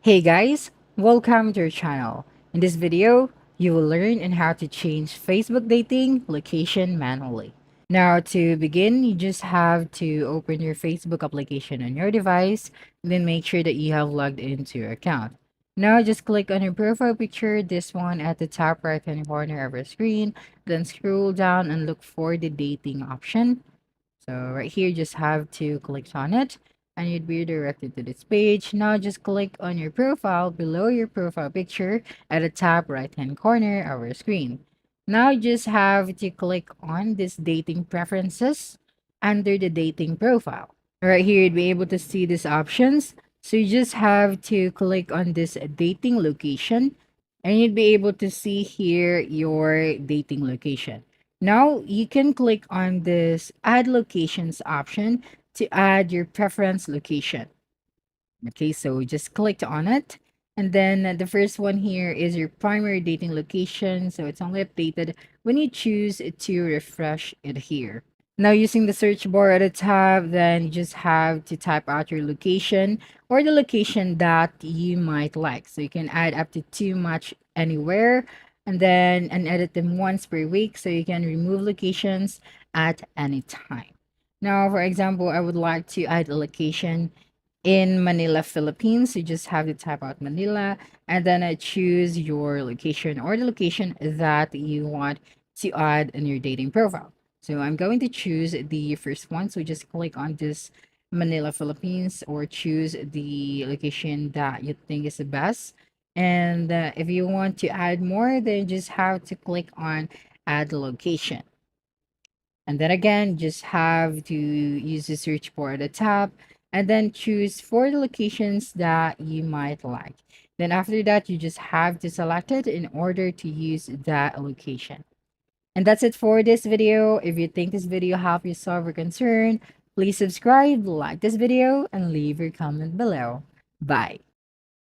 Hey guys, welcome to our channel. In this video, you will learn on how to change Facebook dating location manually. Now to begin, you just have to open your Facebook application on your device, then make sure that you have logged into your account. Now just click on your profile picture, this one at the top right hand corner of your screen, then scroll down and look for the dating option. So right here, just have to click on it and you'd be redirected to this page. Now just click on your profile below your profile picture at the top right hand corner of your screen. Now you just have to click on this dating preferences under the dating profile. Right here, you'd be able to see these options. So you just have to click on this dating location and you'd be able to see here your dating location. Now you can click on this add locations option to add your preference location. Okay, so just clicked on it. And then the first one here is your primary dating location. So it's only updated when you choose to refresh it here. Now using the search bar at the top, then you just have to type out your location or the location that you might like. So you can add up to two match anywhere and edit them once per week so you can remove locations at any time. Now, for example, I would like to add a location in Manila, Philippines. You just have to type out Manila and then choose your location or the location that you want to add in your dating profile. So I'm going to choose the first one. So just click on this Manila, Philippines, or choose the location that you think is the best. And if you want to add more, then just have to click on add location. And then again, just have to use the search bar at the top and then choose for the locations that you might like. Then after that, you just have to select it in order to use that location. And that's it for this video. If you think this video helped you solve your concern, please subscribe, like this video, and leave your comment below. Bye.